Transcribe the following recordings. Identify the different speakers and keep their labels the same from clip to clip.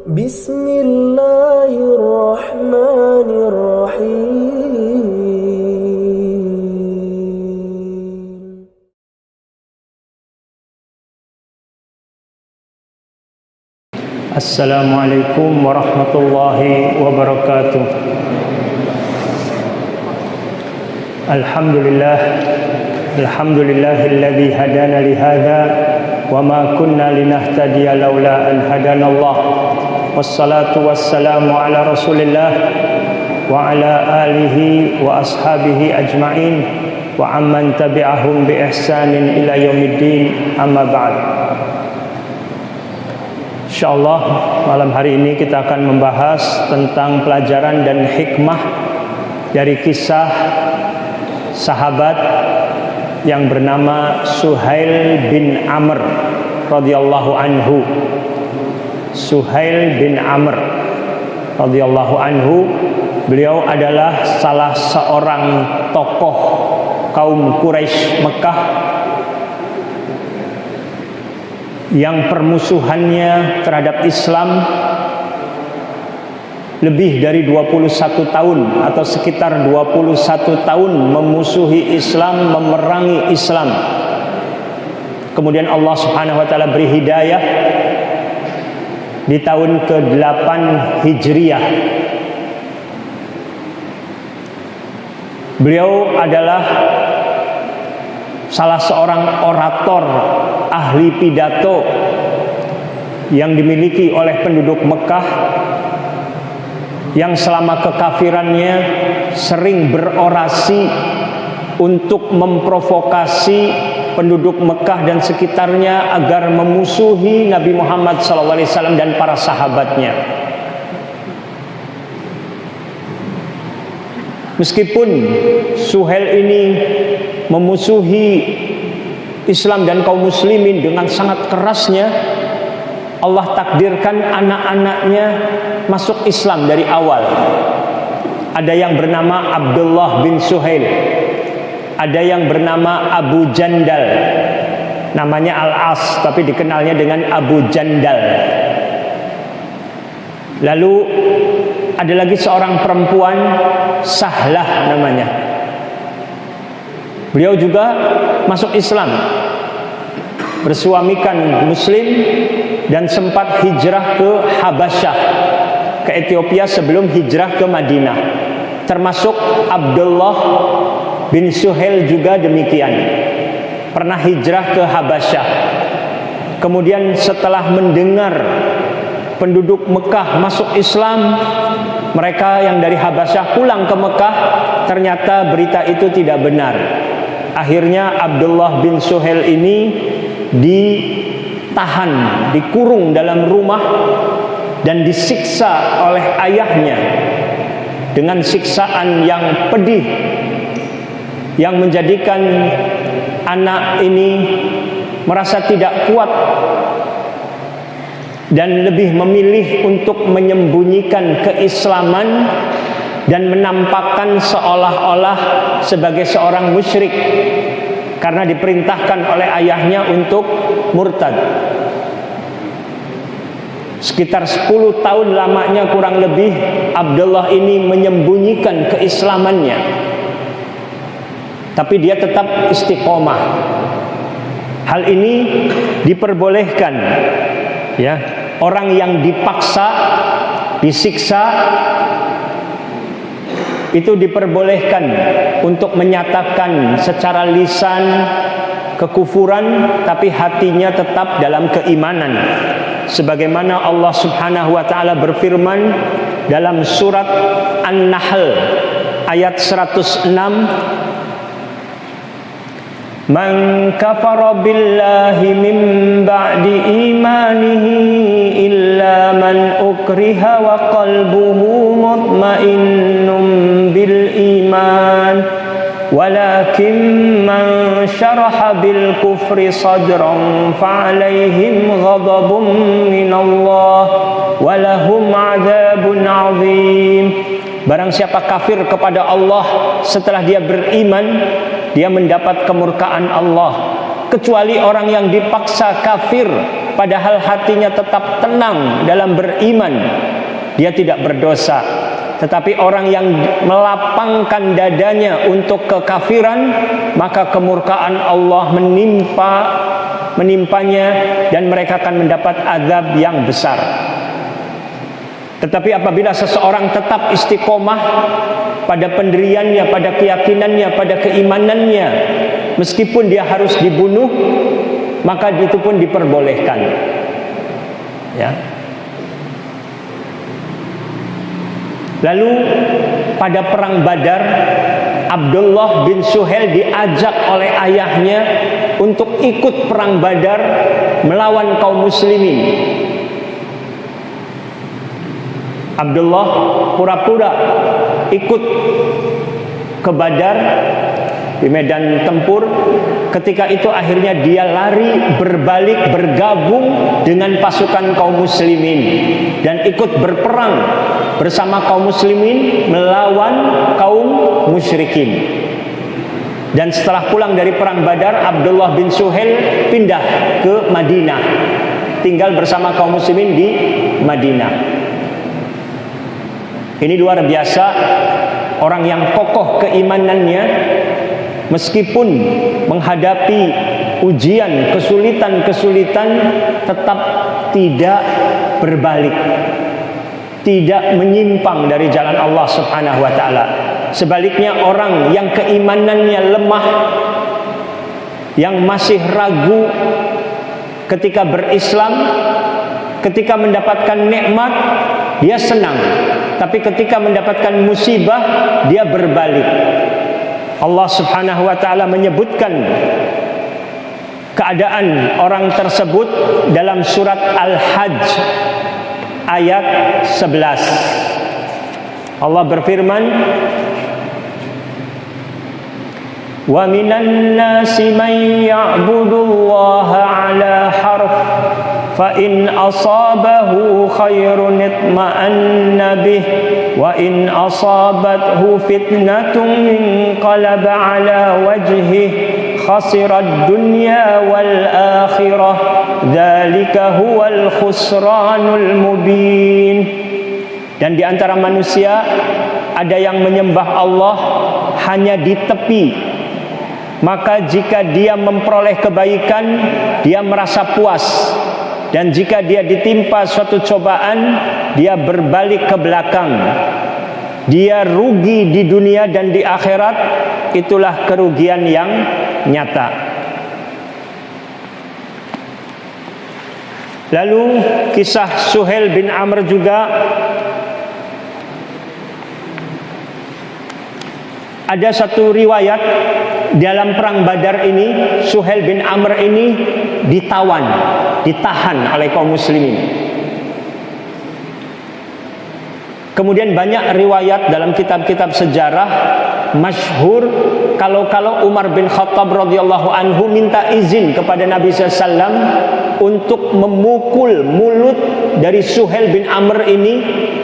Speaker 1: Bismillahirrahmanirrahim.
Speaker 2: Assalamualaikum warahmatullahi wabarakatuh. Alhamdulillahilladzi hadana li hadza wa ma kunna linahtadiya laula an hadanallah. Wassalatu wassalamu ala Rasulillah wa ala alihi wa ashabihi ajma'in wa amman tabi'ahum bi ihsanin ila yaumiddin. Amma ba'd. InsyaAllah malam hari ini kita akan membahas tentang pelajaran dan hikmah dari kisah sahabat yang bernama Suhail bin Amr radhiyallahu anhu. Suhail bin Amr radhiyallahu anhu, beliau adalah salah seorang tokoh kaum Quraisy Mekah yang permusuhannya terhadap Islam lebih dari 21 tahun atau sekitar 21 tahun memusuhi Islam, memerangi Islam. Kemudian Allah Subhanahu wa taala beri hidayah di tahun ke-8 Hijriah. Beliau adalah salah seorang orator, ahli pidato yang dimiliki oleh penduduk Mekah yang selama kekafirannya sering berorasi untuk memprovokasi penduduk Mekah dan sekitarnya agar memusuhi Nabi Muhammad SAW dan para sahabatnya. Meskipun Suhail ini memusuhi Islam dan kaum muslimin dengan sangat kerasnya, Allah takdirkan anak-anaknya masuk Islam dari awal. Ada yang bernama Abdullah bin Suhail, ada yang bernama Abu Jandal, namanya Al-As tapi dikenalnya dengan Abu Jandal. Lalu ada lagi seorang perempuan, Sahlah namanya. Beliau juga masuk Islam, bersuamikan muslim dan sempat hijrah ke Habasyah, ke Ethiopia sebelum hijrah ke Madinah. Termasuk Abdullah bin Suhail juga demikian, pernah hijrah ke Habasyah. Kemudian setelah mendengar penduduk Mekah masuk Islam, mereka yang dari Habasyah pulang ke Mekah, ternyata berita itu tidak benar. Akhirnya Abdullah bin Suhail ini ditahan, dikurung dalam rumah dan disiksa oleh ayahnya dengan siksaan yang pedih yang menjadikan anak ini merasa tidak kuat dan lebih memilih untuk menyembunyikan keislaman dan menampakkan seolah-olah sebagai seorang musyrik karena diperintahkan oleh ayahnya untuk murtad. Sekitar 10 tahun lamanya kurang lebih Abdullah ini menyembunyikan keislamannya, tapi dia tetap istiqomah. Hal ini diperbolehkan, ya. Orang yang dipaksa, disiksa, itu diperbolehkan untuk menyatakan secara lisan kekufuran, tapi hatinya tetap dalam keimanan. Sebagaimana Allah Subhanahu wa taala berfirman dalam surat An-Nahl ayat 106, "Man kafara billahi min ba'di imanihi illa man ukriha wa qalbuhu mutmainnun bil iman walakin man syaraha bil kufri sadran fa'alaihim ghadabun minallah wa lahum 'adzabun 'adzim." Barang siapa kafir kepada Allah setelah dia beriman, dia mendapat kemurkaan Allah. Kecuali orang yang dipaksa kafir padahal hatinya tetap tenang dalam beriman, dia tidak berdosa. Tetapi orang yang melapangkan dadanya untuk kekafiran, maka kemurkaan Allah menimpanya dan mereka akan mendapat azab yang besar. Tetapi apabila seseorang tetap istiqomah pada pendiriannya, pada keyakinannya, pada keimanannya, meskipun dia harus dibunuh, maka itu pun diperbolehkan. Ya. Lalu pada perang Badar, Abdullah bin Suhail diajak oleh ayahnya untuk ikut perang Badar melawan kaum muslimin. Abdullah pura-pura ikut ke Badar di medan tempur. Ketika itu akhirnya dia lari berbalik bergabung dengan pasukan kaum muslimin dan ikut berperang bersama kaum muslimin melawan kaum musyrikin. Dan setelah pulang dari perang Badar, Abdullah bin Suhail pindah ke Madinah, tinggal bersama kaum muslimin di Madinah. Ini luar biasa, orang yang kokoh keimanannya meskipun menghadapi ujian, kesulitan-kesulitan tetap tidak berbalik, tidak menyimpang dari jalan Allah Subhanahu wa taala. Sebaliknya orang yang keimanannya lemah, yang masih ragu ketika berislam, ketika mendapatkan nikmat dia senang, tapi ketika mendapatkan musibah dia berbalik. Allah Subhanahu wa taala menyebutkan keadaan orang tersebut dalam surat Al-Hajj ayat 11. Allah berfirman, "Wa minan nasi man ya'budullaha 'ala harf fa in asabahu khairun itma'anna bih wa in asabathu fitnatun inqalaba 'ala wajhihi khasirad dunya wal akhirah dzalika huwal khusranul mubin." Dan di antara manusia ada yang menyembah Allah hanya di tepi, maka jika dia memperoleh kebaikan dia merasa puas, dan jika dia ditimpa suatu cobaan dia berbalik ke belakang, dia rugi di dunia dan di akhirat. Itulah kerugian yang nyata. Lalu kisah Suhail bin Amr juga ada satu riwayat dalam perang Badar ini. Suhail bin Amr ini ditahan oleh kaum muslimin. Kemudian banyak riwayat dalam kitab-kitab sejarah masyhur kalau Umar bin Khattab radhiyallahu anhu minta izin kepada Nabi SAW untuk memukul mulut dari Suhail bin Amr ini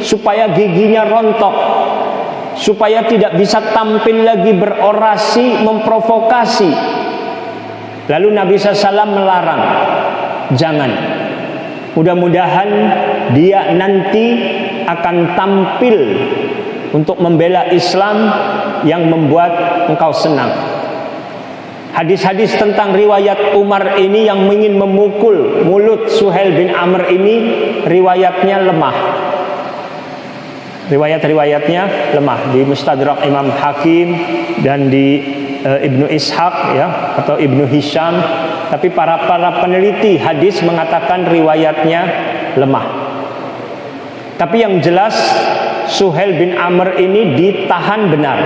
Speaker 2: supaya giginya rontok, supaya tidak bisa tampil lagi berorasi memprovokasi. Lalu Nabi SAW melarang, jangan. Mudah-mudahan dia nanti akan tampil untuk membela Islam yang membuat engkau senang. Hadis-hadis tentang riwayat Umar ini yang ingin memukul mulut Suhail bin Amr ini riwayatnya lemah. Riwayat-riwayatnya lemah di Mustadrak Imam Hakim dan di Ibnu Ishaq ya, atau Ibnu Hisham. Tapi para peneliti hadis mengatakan riwayatnya lemah. Tapi yang jelas Suhail bin Amr ini ditahan benar,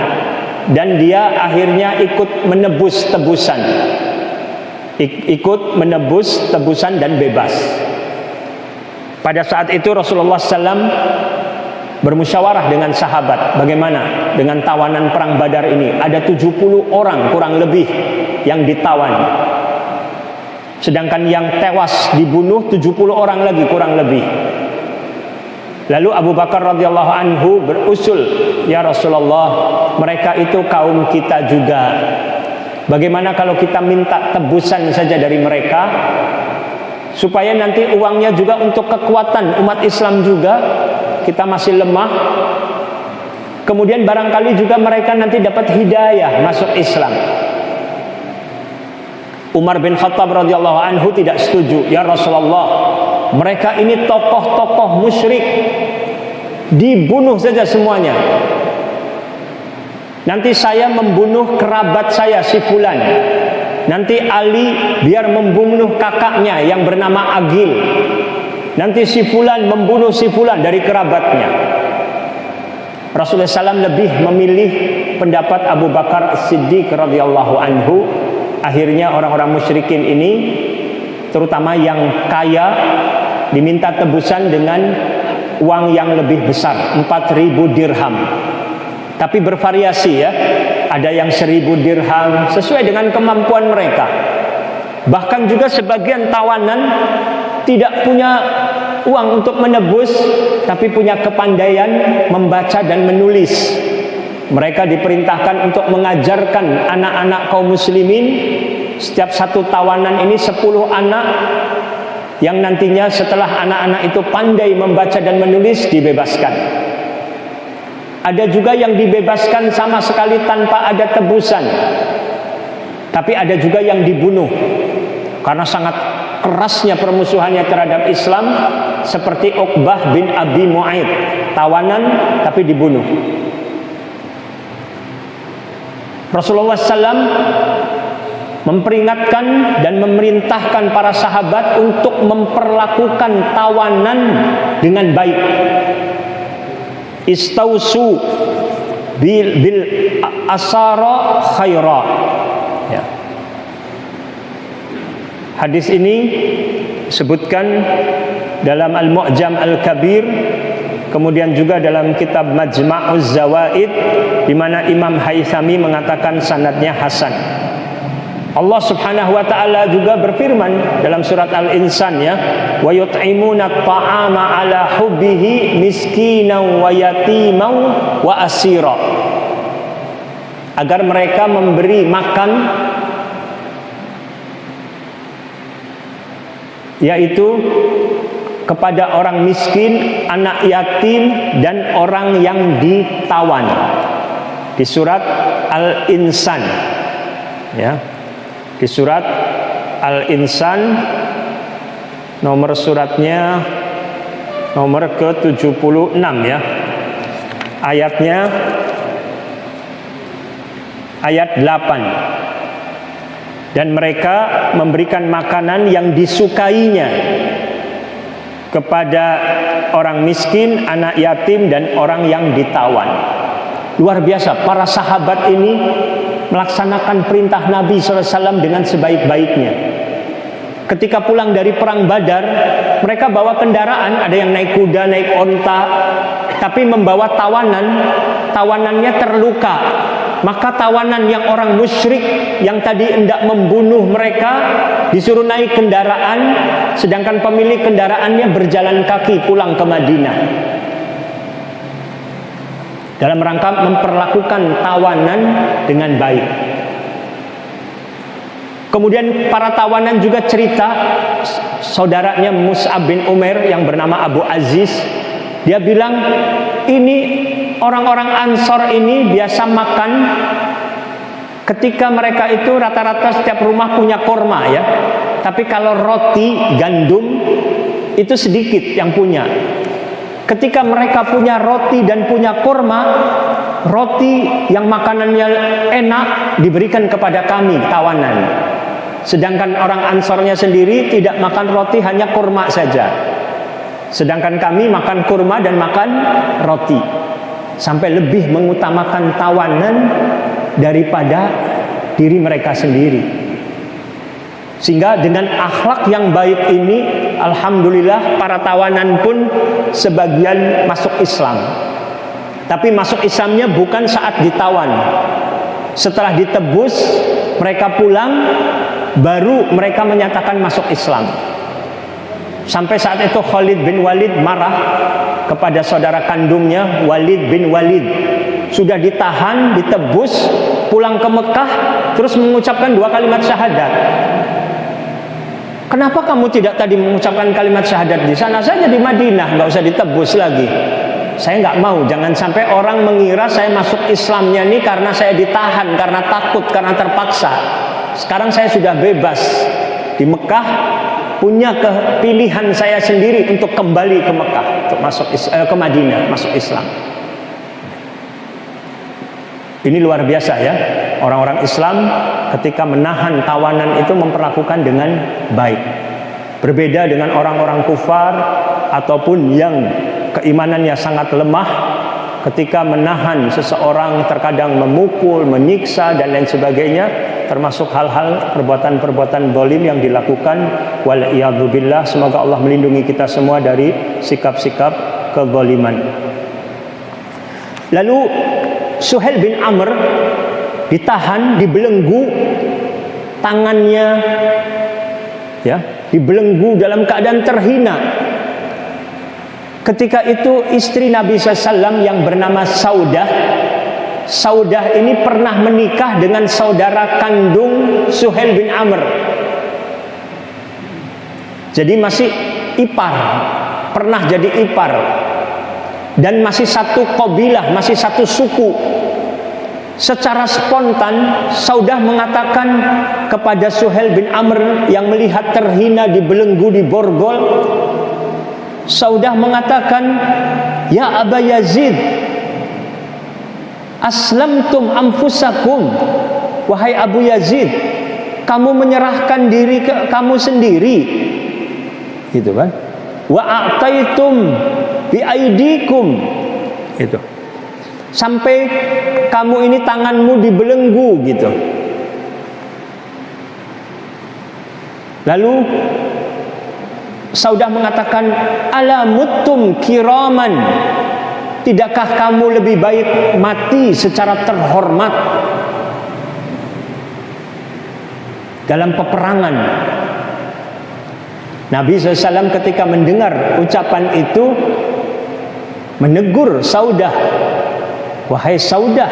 Speaker 2: dan dia akhirnya ikut menebus tebusan, dan bebas. Pada saat itu Rasulullah SAW bermusyawarah dengan sahabat, bagaimana dengan tawanan perang Badar ini. Ada 70 orang kurang lebih yang ditawan, sedangkan yang tewas dibunuh 70 orang lagi kurang lebih. Lalu Abu Bakar radhiyallahu anhu berusul, ya Rasulullah, mereka itu kaum kita juga. Bagaimana kalau kita minta tebusan saja dari mereka, supaya nanti uangnya juga untuk kekuatan umat Islam juga, kita masih lemah. Kemudian barangkali juga mereka nanti dapat hidayah masuk Islam. Umar bin Khattab radhiyallahu anhu tidak setuju. Ya Rasulullah, mereka ini tokoh-tokoh musyrik, dibunuh saja semuanya. Nanti saya membunuh kerabat saya si fulan. Nanti Ali biar membunuh kakaknya yang bernama Agil. Nanti si fulan membunuh si fulan dari kerabatnya. Rasulullah SAW lebih memilih pendapat Abu Bakar As-Siddiq radhiyallahu anhu. Akhirnya orang-orang musyrikin ini, terutama yang kaya, diminta tebusan dengan uang yang lebih besar, 4.000 dirham. Tapi bervariasi ya, ada yang 1.000 dirham sesuai dengan kemampuan mereka. Bahkan juga sebagian tawanan tidak punya uang untuk menebus, tapi punya kepandaian membaca dan menulis. Mereka diperintahkan untuk mengajarkan anak-anak kaum muslimin. Setiap satu tawanan ini 10 anak, yang nantinya setelah anak-anak itu pandai membaca dan menulis dibebaskan. Ada juga yang dibebaskan sama sekali tanpa ada tebusan. Tapi ada juga yang dibunuh karena sangat kerasnya permusuhannya terhadap Islam, seperti Uqbah bin Abi Mu'aid, tawanan tapi dibunuh. Rasulullah SAW memperingatkan dan memerintahkan para sahabat untuk memperlakukan tawanan dengan baik. Istausu bil asara khaira. Ya. Hadis ini sebutkan dalam Al-Mu'jam Al-Kabir, kemudian juga dalam kitab Majma'uz Zawaid, di mana Imam Haythami mengatakan sanadnya hasan. Allah Subhanahu wa taala juga berfirman dalam surat Al-Insan ya, wa yut'imuna at-ta'ama 'ala hubbihi miskinan wa yatiman wa asira. Agar mereka memberi makan, yaitu kepada orang miskin, anak yatim, dan orang yang ditawan. Di surat Al-Insan ya, di surat Al-Insan, nomor suratnya nomor ke-76 ya, ayatnya ayat 8. Dan mereka memberikan makanan yang disukainya kepada orang miskin, anak yatim, dan orang yang ditawan. Luar biasa, para sahabat ini melaksanakan perintah Nabi SAW dengan sebaik-baiknya. Ketika pulang dari perang Badar, mereka bawa kendaraan, ada yang naik kuda, naik onta, tapi membawa tawanan. Tawanannya terluka. Maka tawanan yang orang musyrik yang tadi hendak membunuh mereka disuruh naik kendaraan, sedangkan pemilik kendaraannya berjalan kaki pulang ke Madinah, dalam rangka memperlakukan tawanan dengan baik. Kemudian para tawanan juga cerita, saudaranya Mus'ab bin Umair yang bernama Abu Aziz, dia bilang, ini orang-orang Ansor ini biasa makan, ketika mereka itu rata-rata setiap rumah punya korma ya, tapi kalau roti gandum itu sedikit yang punya. Ketika mereka punya roti dan punya korma, roti yang makanannya enak diberikan kepada kami tawanan, sedangkan orang Ansornya sendiri tidak makan roti, hanya kurma saja. Sedangkan kami makan kurma dan makan roti, sampai lebih mengutamakan tawanan daripada diri mereka sendiri. Sehingga dengan akhlak yang baik ini, alhamdulillah para tawanan pun sebagian masuk Islam. Tapi masuk Islamnya bukan saat ditawan. Setelah ditebus, mereka pulang, baru mereka menyatakan masuk Islam. Sampai saat itu Khalid bin Walid marah kepada saudara kandungnya Walid bin Walid. Sudah ditahan, ditebus, pulang ke Mekah, terus mengucapkan 2 kalimat syahadat. Kenapa kamu tidak tadi mengucapkan kalimat syahadat di sana saja di Madinah, nggak usah ditebus lagi? Saya nggak mau, jangan sampai orang mengira saya masuk Islamnya ini karena saya ditahan, karena takut, karena terpaksa. Sekarang saya sudah bebas di Mekah, punya kepilihan saya sendiri untuk kembali ke Mekah, untuk masuk ke Madinah, masuk Islam. Ini luar biasa ya, orang-orang Islam ketika menahan tawanan itu memperlakukan dengan baik. Berbeda dengan orang-orang kufar ataupun yang keimanannya sangat lemah, ketika menahan seseorang terkadang memukul, menyiksa dan lain sebagainya, termasuk hal-hal perbuatan-perbuatan zalim yang dilakukan. Wal'iyadzubillah, semoga Allah melindungi kita semua dari sikap-sikap kezaliman. Lalu Suhail bin Amr ditahan, dibelenggu tangannya, ya, dibelenggu dalam keadaan terhina. Ketika itu istri Nabi SAW yang bernama Saudah. Saudah ini pernah menikah dengan saudara kandung Suhail bin Amr. Jadi masih ipar, pernah jadi ipar. Dan masih satu kabilah, masih satu suku. Secara spontan Saudah mengatakan kepada Suhail bin Amr yang melihat terhina dibelenggu, diborgol, Saudah mengatakan, "Ya Aba Yazid, aslamtum anfusakum." Wahai Abu Yazid, kamu menyerahkan diri ke kamu sendiri, gitu kan? Wa a'taitum bi aidikum, itu. Sampai kamu ini tanganmu dibelenggu, gitu. Lalu Saudah mengatakan, ala muttum kiraman, tidakkah kamu lebih baik mati secara terhormat dalam peperangan? Nabi SAW ketika mendengar ucapan itu menegur Saudah, wahai Saudah,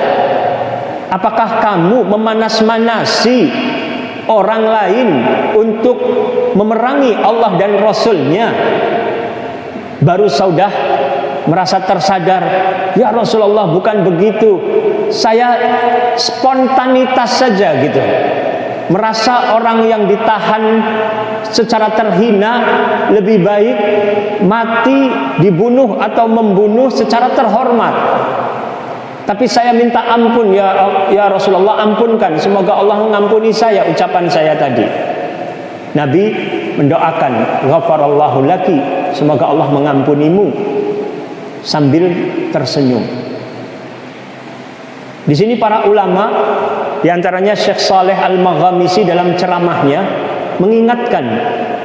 Speaker 2: apakah kamu memanas-manasi orang lain untuk memerangi Allah dan Rasulnya? Baru Saudah merasa tersadar, ya Rasulullah, bukan begitu, saya spontanitas saja, gitu. Merasa orang yang ditahan secara terhina lebih baik mati, dibunuh atau membunuh secara terhormat. Tapi saya minta ampun, ya Rasulullah, ampunkan, semoga Allah mengampuni saya ucapan saya tadi. Nabi mendoakan, ghafarallahu laki, semoga Allah mengampunimu, sambil tersenyum. Di sini para ulama, di antaranya Syekh Saleh Al-Maghamisi dalam ceramahnya mengingatkan,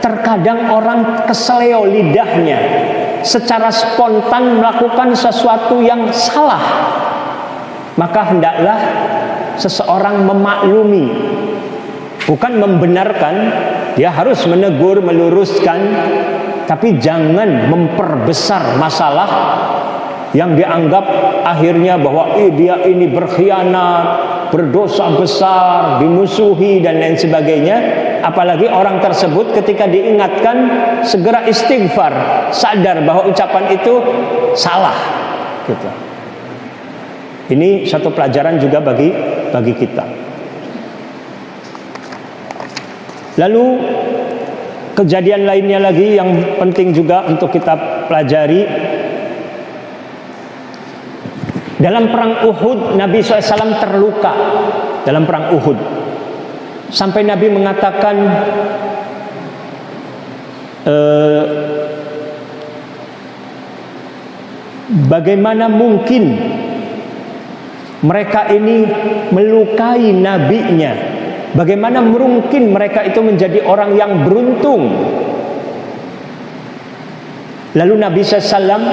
Speaker 2: terkadang orang keseleo lidahnya secara spontan melakukan sesuatu yang salah, maka hendaklah seseorang memaklumi, bukan membenarkan. Dia harus menegur, meluruskan, tapi jangan memperbesar masalah yang dianggap akhirnya bahwa dia ini berkhianat, berdosa besar, dimusuhi dan lain sebagainya. Apalagi orang tersebut ketika diingatkan segera istighfar, sadar bahwa ucapan itu salah, gitu. Ini satu pelajaran juga bagi kita. Lalu kejadian lainnya lagi yang penting juga untuk kita pelajari. Dalam perang Uhud, Nabi SAW terluka dalam perang Uhud. Sampai Nabi mengatakan, bagaimana mungkin mereka ini melukai nabinya? Bagaimana mungkin mereka itu menjadi orang yang beruntung? Lalu Nabi SAW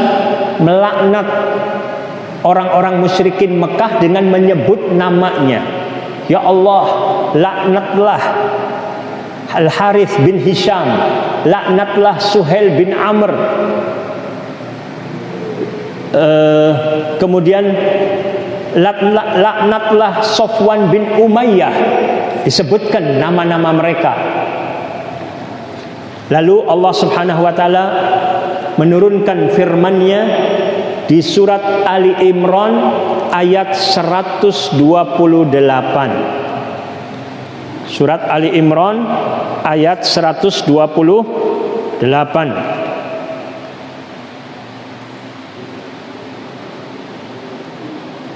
Speaker 2: melaknat orang-orang musyrikin Mekah dengan menyebut namanya. Ya Allah, laknatlah Al-Harith bin Hisham, laknatlah Suhail bin Amr, kemudian laknatlah Sofwan bin Umayyah. Disebutkan nama-nama mereka. Lalu Allah Subhanahu wa taala menurunkan firman-Nya di surat Ali Imran ayat 128. Surat Ali Imran ayat 128.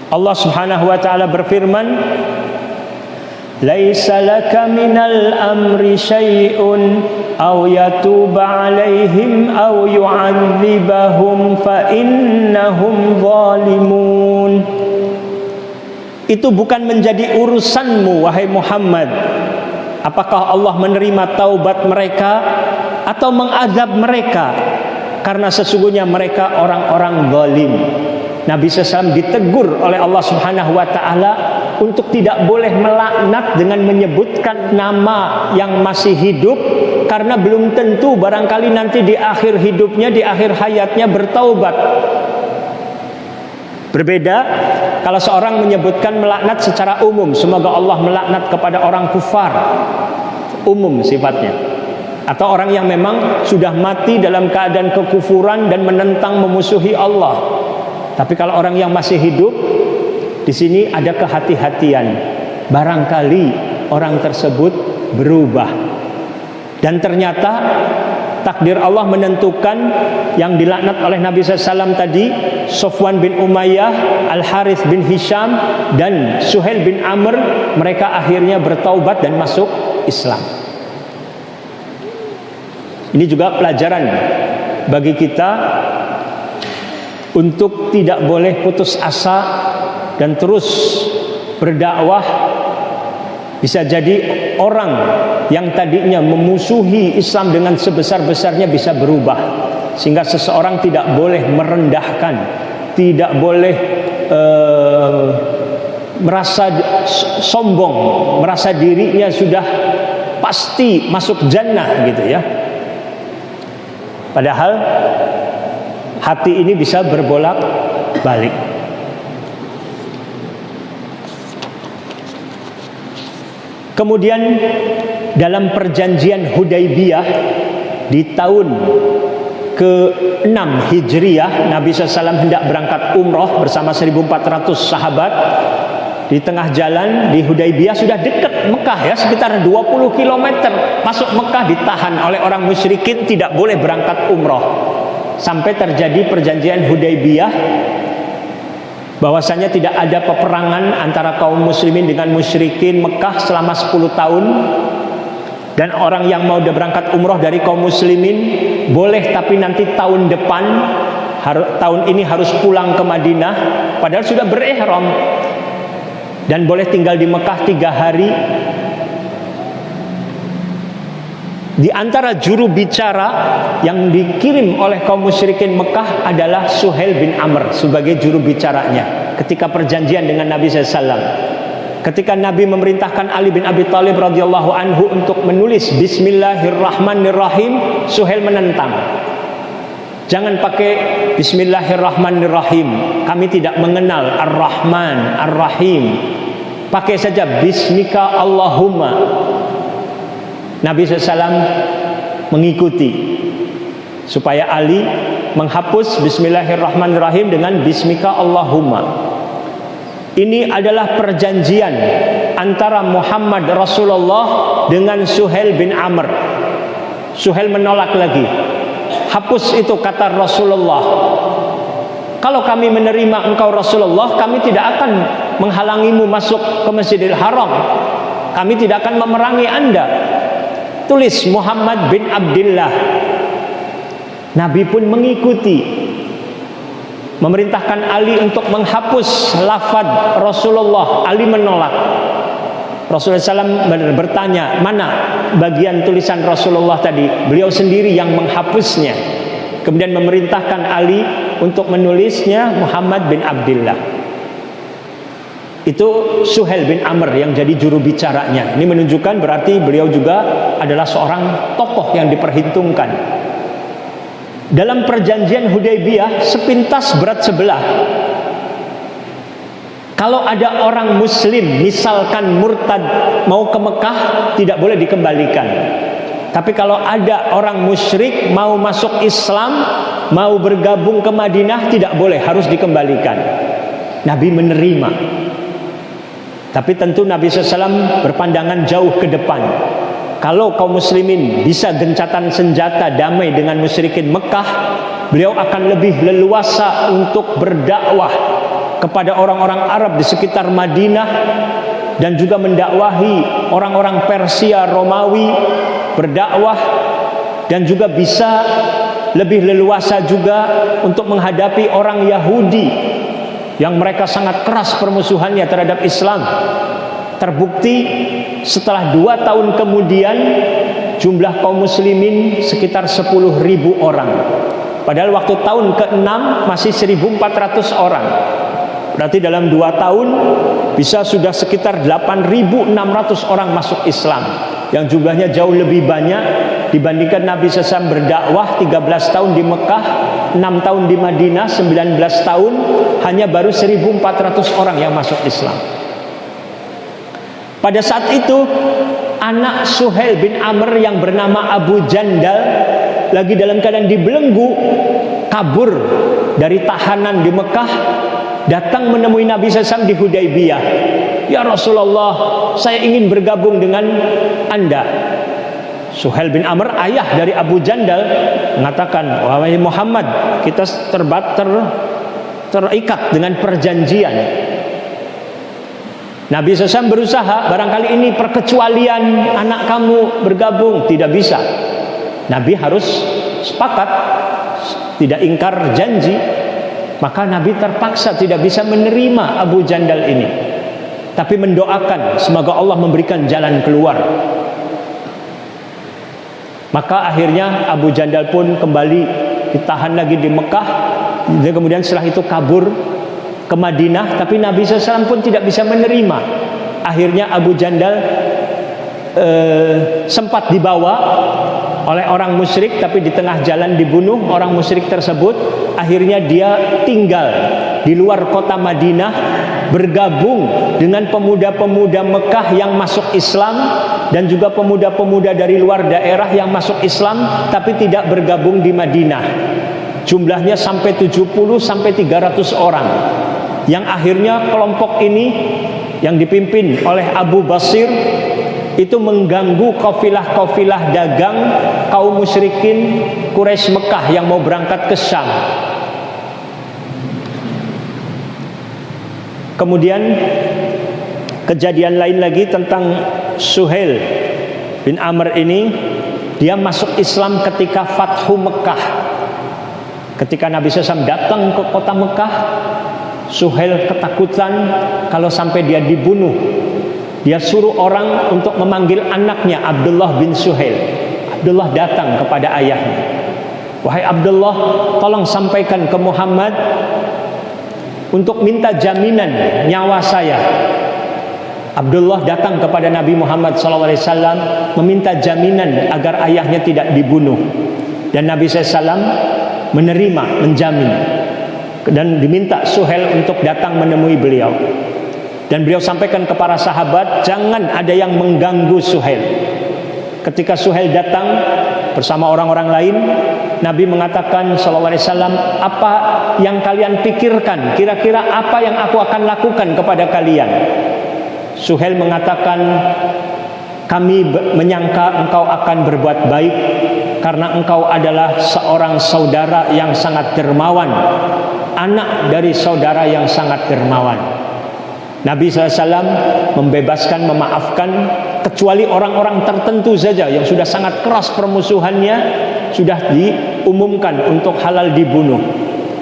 Speaker 2: Allah Subhanahu wa taala berfirman, "Laisa laka minal amri syai'un aw yatuba 'alaihim aw yu'adzibahum fa innahum zalimun." Itu bukan menjadi urusanmu wahai Muhammad. Apakah Allah menerima taubat mereka atau mengazab mereka? Karena sesungguhnya mereka orang-orang zalim. Nabi SAW ditegur oleh Allah Subhanahu wa taala untuk tidak boleh melaknat dengan menyebutkan nama yang masih hidup, karena belum tentu barangkali nanti di akhir hidupnya, di akhir hayatnya bertaubat. Berbeda kalau seorang menyebutkan melaknat secara umum, semoga Allah melaknat kepada orang kufar, umum sifatnya, atau orang yang memang sudah mati dalam keadaan kekufuran dan menentang memusuhi Allah. Tapi kalau orang yang masih hidup, di sini ada kehati-hatian. Barangkali orang tersebut berubah. Dan ternyata takdir Allah menentukan yang dilaknat oleh Nabi SAW tadi, Sofwan bin Umayyah, Al-Harith bin Hisham, dan Suhail bin Amr, mereka akhirnya bertaubat dan masuk Islam. Ini juga pelajaran bagi kita untuk tidak boleh putus asa dan terus berdakwah. Bisa jadi orang yang tadinya memusuhi Islam dengan sebesar-besarnya bisa berubah, sehingga seseorang tidak boleh merendahkan, tidak boleh merasa sombong, merasa dirinya sudah pasti masuk jannah gitu ya. Padahal hati ini bisa berbolak-balik. Kemudian dalam perjanjian Hudaybiyah di tahun ke-6 Hijriah, Nabi SAW hendak berangkat umroh bersama 1.400 sahabat. Di tengah jalan di Hudaybiyah, sudah dekat Mekah ya, sekitar 20 km masuk Mekah, ditahan oleh orang musyrikin, tidak boleh berangkat umroh. Sampai terjadi perjanjian Hudaybiyah, bahwasanya tidak ada peperangan antara kaum muslimin dengan musyrikin Mekah selama 10 tahun. Dan orang yang mau berangkat umroh dari kaum muslimin boleh, tapi nanti tahun depan, tahun ini harus pulang ke Madinah, padahal sudah berihram, dan boleh tinggal di Mekah 3 hari. Di antara juru bicara yang dikirim oleh kaum musyrikin Mekah adalah Suhail bin Amr sebagai juru bicaranya ketika perjanjian dengan Nabi SAW. Ketika Nabi memerintahkan Ali bin Abi Thalib radhiyallahu anhu untuk menulis Bismillahirrahmanirrahim, Suhail menentang. Jangan pakai Bismillahirrahmanirrahim, kami tidak mengenal Ar-Rahman, Ar-Rahim. Pakai saja Bismika Allahumma. Nabi SAW mengikuti supaya Ali menghapus Bismillahirrahmanirrahim dengan Bismika Allahumma. Ini adalah perjanjian antara Muhammad Rasulullah dengan Suhail bin Amr. Suhail menolak lagi. Hapus itu kata Rasulullah. Kalau kami menerima engkau Rasulullah, kami tidak akan menghalangimu masuk ke Masjidil Haram. Kami tidak akan memerangi Anda. Tulis Muhammad bin Abdullah. Nabi pun mengikuti, memerintahkan Ali untuk menghapus lafaz Rasulullah. Ali menolak. Rasulullah SAW bertanya, mana bagian tulisan Rasulullah tadi? Beliau sendiri yang menghapusnya. Kemudian memerintahkan Ali untuk menulisnya Muhammad bin Abdullah. Itu Suhail bin Amr yang jadi juru bicaranya. Ini menunjukkan berarti beliau juga adalah seorang tokoh yang diperhitungkan. Dalam perjanjian Hudaybiyah sepintas berat sebelah. Kalau ada orang muslim misalkan murtad mau ke Mekah, tidak boleh dikembalikan. Tapi kalau ada orang musyrik mau masuk Islam, mau bergabung ke Madinah, tidak boleh, harus dikembalikan. Nabi menerima. Tapi tentu Nabi SAW berpandangan jauh ke depan. Kalau kaum muslimin bisa gencatan senjata damai dengan musyrikin Mekah, beliau akan lebih leluasa untuk berdakwah kepada orang-orang Arab di sekitar Madinah, dan juga mendakwahi orang-orang Persia, Romawi, berdakwah, dan juga bisa lebih leluasa juga untuk menghadapi orang Yahudi yang mereka sangat keras permusuhannya terhadap Islam. Terbukti setelah 2 tahun kemudian jumlah kaum muslimin sekitar 10.000 orang. Padahal waktu tahun ke-6 masih 1.400 orang. Berarti dalam 2 tahun bisa sudah sekitar 8.600 orang masuk Islam, yang jumlahnya jauh lebih banyak dibandingkan Nabi SAW berdakwah 13 tahun di Mekah, 6 tahun di Madinah, 19 tahun, hanya baru 1.400 orang yang masuk Islam. Pada saat itu anak Suhail bin Amr yang bernama Abu Jandal lagi dalam keadaan dibelenggu, kabur dari tahanan di Mekah, datang menemui Nabi SAW di Hudaybiyah. Ya Rasulullah, saya ingin bergabung dengan Anda. Suhail bin Amr, ayah dari Abu Jandal, mengatakan, wahai Muhammad, kita terikat dengan perjanjian. Nabi SAW berusaha, barangkali ini perkecualian anak kamu bergabung. Tidak bisa. Nabi harus sepakat, tidak ingkar janji. Maka Nabi terpaksa tidak bisa menerima Abu Jandal ini, tapi mendoakan semoga Allah memberikan jalan keluar. Maka akhirnya Abu Jandal pun kembali ditahan lagi di Mekah. Dan kemudian setelah itu kabur ke Madinah, tapi Nabi SAW pun tidak bisa menerima. Akhirnya Abu Jandal sempat dibawa oleh orang musyrik, tapi di tengah jalan dibunuh orang musyrik tersebut. Akhirnya dia tinggal di luar kota Madinah, bergabung dengan pemuda-pemuda Mekah yang masuk Islam, dan juga pemuda-pemuda dari luar daerah yang masuk Islam tapi tidak bergabung di Madinah. Jumlahnya sampai 70 sampai 300 orang. Yang akhirnya kelompok ini yang dipimpin oleh Abu Basir itu mengganggu kafilah-kafilah dagang kaum musyrikin Quraisy Mekah yang mau berangkat ke Syam. Kemudian kejadian lain lagi tentang Suhail bin Amr ini, dia masuk Islam ketika Fathu Mekah. Ketika Nabi SAW datang ke kota Mekah, Suhail ketakutan kalau sampai dia dibunuh. Dia suruh orang untuk memanggil anaknya Abdullah bin Suhail. Abdullah datang kepada ayahnya. Wahai Abdullah, tolong sampaikan ke Muhammad untuk minta jaminan nyawa saya. Abdullah datang kepada Nabi Muhammad SAW meminta jaminan agar ayahnya tidak dibunuh. Dan Nabi SAW menerima, menjamin. Dan diminta Suhail untuk datang menemui beliau. Dan beliau sampaikan ke para sahabat, jangan ada yang mengganggu Suhail. Ketika Suhail datang bersama orang-orang lain, Nabi mengatakan SAW, apa yang kalian pikirkan? Kira-kira apa yang aku akan lakukan kepada kalian? Suhail mengatakan, kami menyangka engkau akan berbuat baik karena engkau adalah seorang saudara yang sangat dermawan, anak dari saudara yang sangat dermawan. Nabi SAW membebaskan, memaafkan, kecuali orang-orang tertentu saja yang sudah sangat keras permusuhannya, sudah diumumkan untuk halal dibunuh.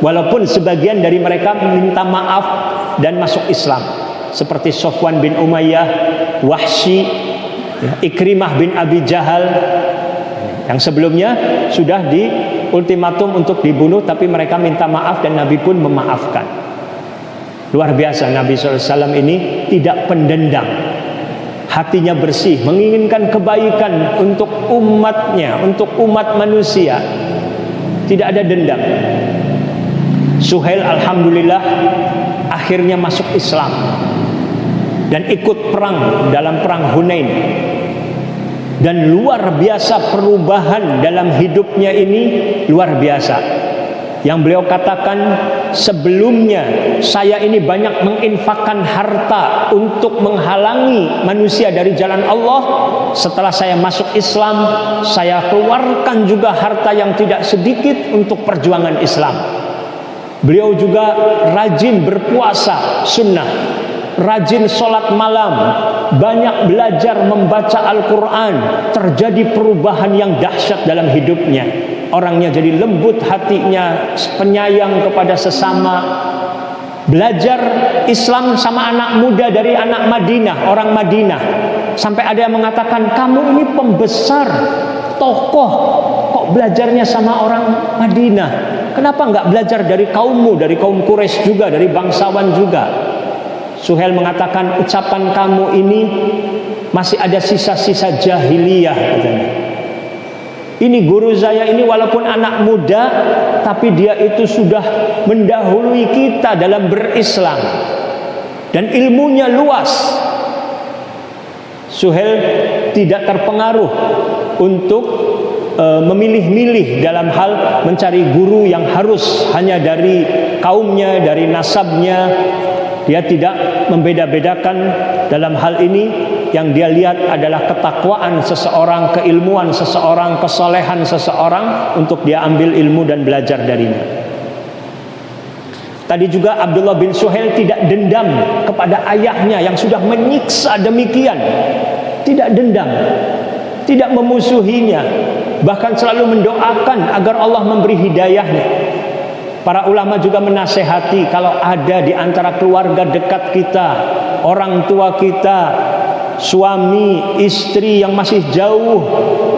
Speaker 2: Walaupun sebagian dari mereka meminta maaf dan masuk Islam, seperti Sofwan bin Umayyah, Wahsy, Ikrimah bin Abi Jahal, yang sebelumnya sudah di ultimatum untuk dibunuh, tapi mereka minta maaf dan Nabi pun memaafkan. Luar biasa, Nabi SAW ini tidak pendendam, hatinya bersih, menginginkan kebaikan untuk umatnya, untuk umat manusia, tidak ada dendam. Suhail alhamdulillah akhirnya masuk Islam dan ikut perang dalam perang Hunain. Dan luar biasa perubahan dalam hidupnya ini, luar biasa. Yang beliau katakan, sebelumnya saya ini banyak menginfakkan harta untuk menghalangi manusia dari jalan Allah. Setelah saya masuk Islam, saya keluarkan juga harta yang tidak sedikit untuk perjuangan Islam. Beliau juga rajin berpuasa sunnah, rajin sholat malam, banyak belajar membaca Al-Quran. Terjadi perubahan yang dahsyat dalam hidupnya. Orangnya jadi lembut hatinya, penyayang kepada sesama. Belajar Islam sama anak muda dari anak Madinah, orang Madinah. Sampai ada yang mengatakan, kamu ini pembesar, tokoh, kok belajarnya sama orang Madinah? Kenapa enggak belajar dari kaummu, dari kaum Quraisy juga, dari bangsawan juga? Suhail mengatakan, ucapan kamu ini masih ada sisa-sisa jahiliyah, katanya. Ini guru saya ini walaupun anak muda, tapi dia itu sudah mendahului kita dalam berislam, dan ilmunya luas. Suhail tidak terpengaruh untuk memilih-milih dalam hal mencari guru yang harus hanya dari kaumnya, dari nasabnya. Dia tidak membeda-bedakan dalam hal ini. Yang dia lihat adalah ketakwaan seseorang, keilmuan seseorang, kesolehan seseorang, untuk dia ambil ilmu dan belajar darinya. Tadi juga Abdullah bin Suhail tidak dendam kepada ayahnya yang sudah menyiksa demikian. Tidak dendam, tidak memusuhinya, bahkan selalu mendoakan agar Allah memberi hidayahnya. Para ulama juga menasehati, kalau ada di antara keluarga dekat kita, orang tua kita, suami, istri yang masih jauh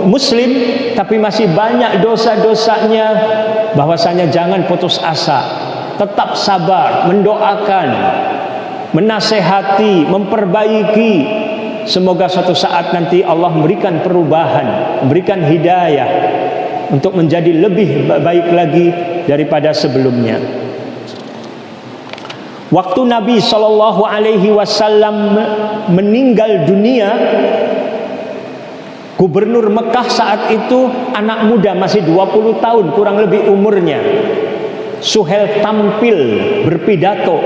Speaker 2: muslim tapi masih banyak dosa-dosanya, bahwasanya jangan putus asa, tetap sabar, mendoakan, menasehati, memperbaiki. Semoga suatu saat nanti Allah memberikan perubahan, memberikan hidayah untuk menjadi lebih baik lagi daripada sebelumnya. Waktu Nabi SAW meninggal dunia, gubernur Mekah saat itu anak muda, masih 20 tahun kurang lebih umurnya. Suhail tampil berpidato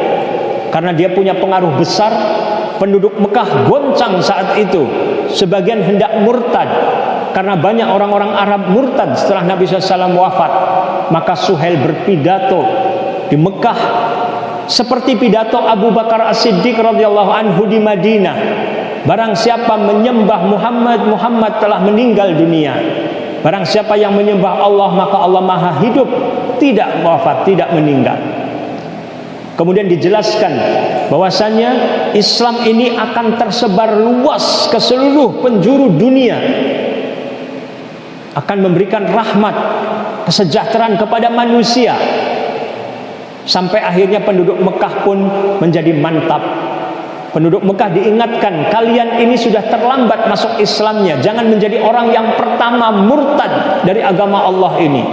Speaker 2: karena dia punya pengaruh besar. Penduduk Mekah goncang saat itu. Sebagian hendak murtad karena banyak orang-orang Arab murtad setelah Nabi SAW wafat. Maka Suhail berpidato di Mekah seperti pidato Abu Bakar As-Siddiq radhiyallahu anhu di Madinah. Barang siapa menyembah Muhammad, Muhammad telah meninggal dunia. Barang siapa yang menyembah Allah, maka Allah Maha hidup, tidak wafat, tidak meninggal. Kemudian dijelaskan bahwasanya Islam ini akan tersebar luas ke seluruh penjuru dunia, akan memberikan rahmat, kesejahteraan kepada manusia. Sampai akhirnya penduduk Mekah pun menjadi mantap. Penduduk Mekah diingatkan, kalian ini sudah terlambat masuk Islamnya, jangan menjadi orang yang pertama murtad dari agama Allah ini.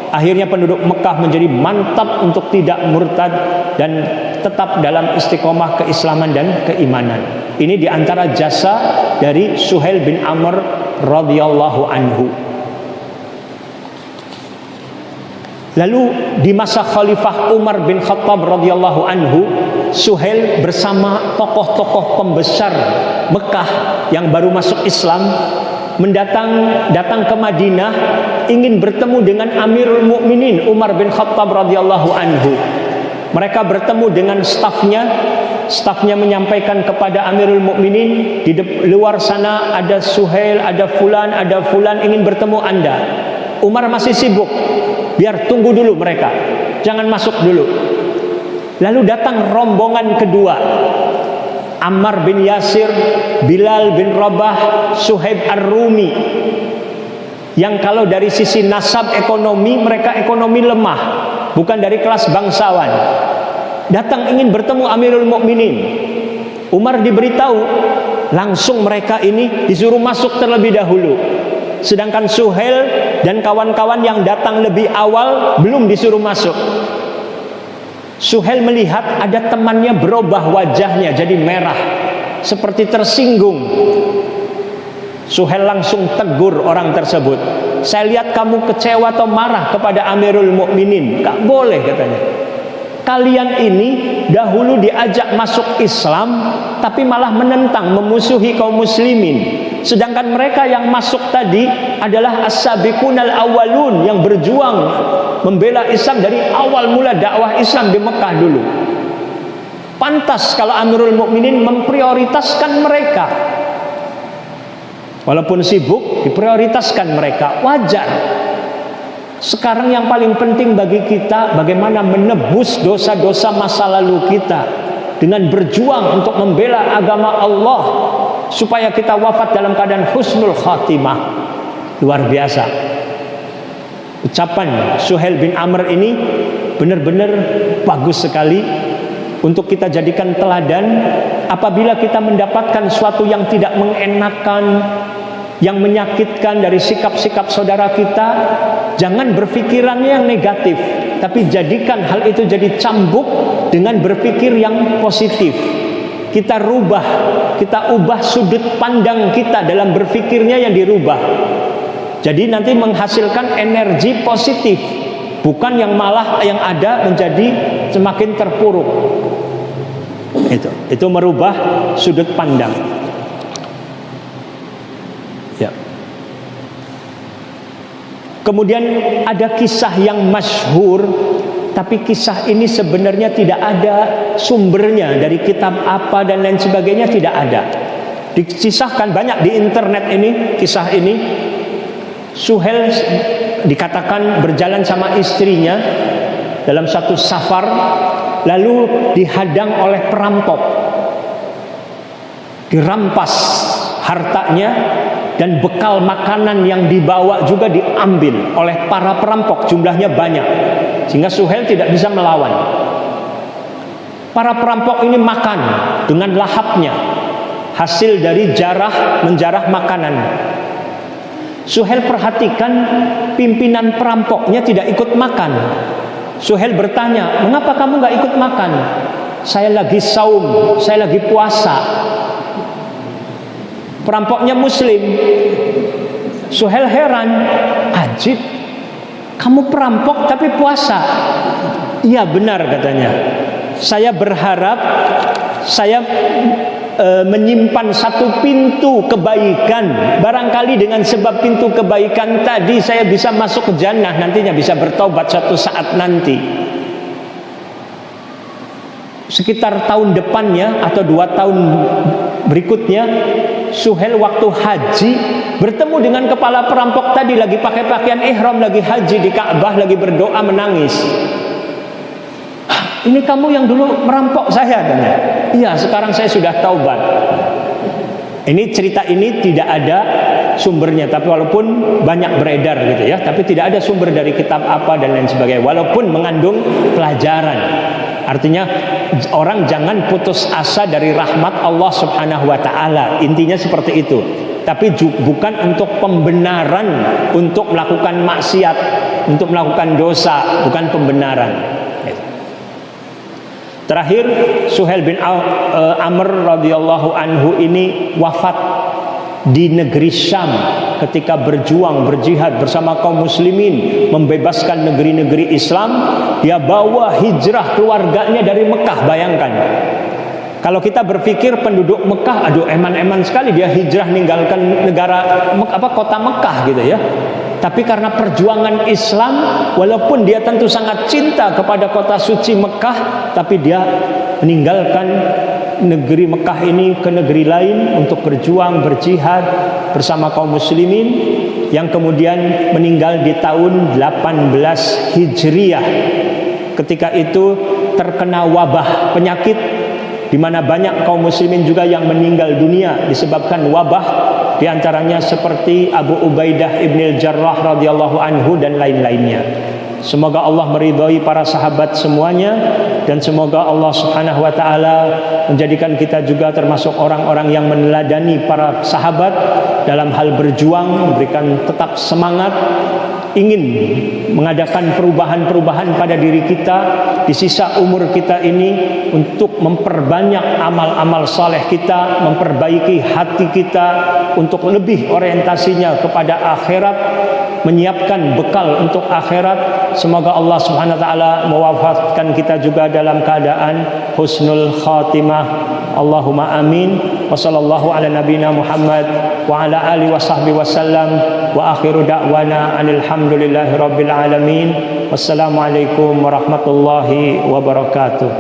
Speaker 2: Akhirnya penduduk Mekah menjadi mantap untuk tidak murtad dan tetap dalam istiqomah keislaman dan keimanan. Ini diantara jasa dari Suhail bin Amr radhiyallahu anhu. Lalu di masa Khalifah Umar bin Khattab radhiyallahu anhu, Suhail bersama tokoh-tokoh pembesar Mekah yang baru masuk Islam datang ke Madinah, ingin bertemu dengan Amirul Mukminin Umar bin Khattab radhiyallahu anhu. Mereka bertemu dengan stafnya menyampaikan kepada Amirul Mukminin, di luar sana ada Suhail, ada fulan ingin bertemu Anda. Umar masih sibuk, biar tunggu dulu mereka, jangan masuk dulu. Lalu datang rombongan kedua, Ammar bin Yasir, Bilal bin Rabah, Suhaib Ar-Rumi, yang kalau dari sisi nasab ekonomi mereka ekonomi lemah, bukan dari kelas bangsawan. Datang ingin bertemu Amirul Mukminin. Umar diberitahu, langsung mereka ini disuruh masuk terlebih dahulu. Sedangkan Suhail dan kawan-kawan yang datang lebih awal belum disuruh masuk. Suhail melihat ada temannya berubah wajahnya jadi merah, seperti tersinggung. Suhel langsung tegur orang tersebut. Saya lihat kamu kecewa atau marah kepada Amirul Mukminin. Gak boleh katanya. Kalian ini dahulu diajak masuk Islam, tapi malah menentang, memusuhi kaum muslimin. Sedangkan mereka yang masuk tadi adalah as-sabiqunal awwalun, yang berjuang membela Islam dari awal mula dakwah Islam di Mekah dulu. Pantas kalau Amirul Mukminin memprioritaskan mereka. Walaupun sibuk, diprioritaskan mereka, wajar. Sekarang yang paling penting bagi kita bagaimana menebus dosa-dosa masa lalu kita dengan berjuang untuk membela agama Allah supaya kita wafat dalam keadaan husnul khatimah. Luar biasa. Ucapan Suhail bin Amr ini benar-benar bagus sekali untuk kita jadikan teladan. Apabila kita mendapatkan sesuatu yang tidak mengenakan, yang menyakitkan dari sikap-sikap saudara kita, jangan berpikirannya yang negatif, tapi jadikan hal itu jadi cambuk dengan berpikir yang positif. Kita ubah sudut pandang kita dalam berpikirnya yang dirubah. Jadi nanti menghasilkan energi positif, bukan yang malah yang ada menjadi semakin terpuruk. Itu merubah sudut pandang. Ya. Kemudian ada kisah yang masyhur, tapi kisah ini sebenarnya tidak ada sumbernya dari kitab apa dan lain sebagainya, tidak ada. Dikisahkan banyak di internet ini, kisah ini. Suhail dikatakan berjalan sama istrinya dalam satu safar, lalu dihadang oleh perampok, dirampas hartanya, dan bekal makanan yang dibawa juga diambil oleh para perampok, jumlahnya banyak, sehingga Suhail tidak bisa melawan. Para perampok ini makan dengan lahapnya, hasil dari menjarah makanan. Suhail perhatikan pimpinan perampoknya tidak ikut makan. Suhail bertanya, mengapa kamu gak ikut makan? Saya lagi saum, saya lagi puasa. Perampoknya muslim. Suhail heran, ajib, kamu perampok tapi puasa? Iya benar katanya. Saya berharap saya menyimpan satu pintu kebaikan. Barangkali dengan sebab pintu kebaikan tadi saya bisa masuk ke jannah, nantinya bisa bertobat suatu saat nanti. Sekitar tahun depannya atau 2 tahun berikutnya, Suhail waktu haji bertemu dengan kepala perampok tadi, lagi pakai pakaian ihram, lagi haji di Ka'bah, lagi berdoa menangis. Ini kamu yang dulu merampok saya, katanya. Iya, sekarang saya sudah taubat. Ini cerita ini tidak ada sumbernya, tapi walaupun banyak beredar gitu ya, tapi tidak ada sumber dari kitab apa dan lain sebagainya, walaupun mengandung pelajaran. Artinya orang jangan putus asa dari rahmat Allah Subhanahu wa taala. Intinya seperti itu. Tapi bukan untuk pembenaran untuk melakukan maksiat, untuk melakukan dosa, bukan pembenaran. Terakhir, Suhail bin Amr radhiyallahu anhu ini wafat di negeri Syam ketika berjuang, berjihad bersama kaum muslimin membebaskan negeri-negeri Islam. Dia bawa hijrah keluarganya dari Mekah, bayangkan. Kalau kita berpikir penduduk Mekah, aduh eman-eman sekali dia hijrah ninggalkan kota Mekah gitu ya. Tapi karena perjuangan Islam, walaupun dia tentu sangat cinta kepada kota suci Mekah, tapi dia meninggalkan negeri Mekah ini ke negeri lain untuk berjuang, berjihad bersama kaum muslimin, yang kemudian meninggal di tahun 18 Hijriah. Ketika itu terkena wabah penyakit, di mana banyak kaum muslimin juga yang meninggal dunia disebabkan wabah, di antaranya seperti Abu Ubaidah ibn al-Jarrah radhiyallahu anhu dan lain-lainnya. Semoga Allah meridhai para sahabat semuanya, dan semoga Allah Subhanahu wa taala menjadikan kita juga termasuk orang-orang yang meneladani para sahabat dalam hal berjuang, memberikan tetap semangat, ingin mengadakan perubahan-perubahan pada diri kita di sisa umur kita ini untuk memperbanyak amal-amal saleh kita, memperbaiki hati kita untuk lebih orientasinya kepada akhirat, menyiapkan bekal untuk akhirat. Semoga Allah Subhanahu wa taala mewafatkan kita juga dalam keadaan husnul khatimah. Allahumma amin. Wa sallallahu ala nabiyyina Muhammad wa ala alihi wa sahbihi wasallam wa akhiru da'wana anil hamdulillahi rabbil alamin. Wassalamualaikum warahmatullahi wabarakatuh.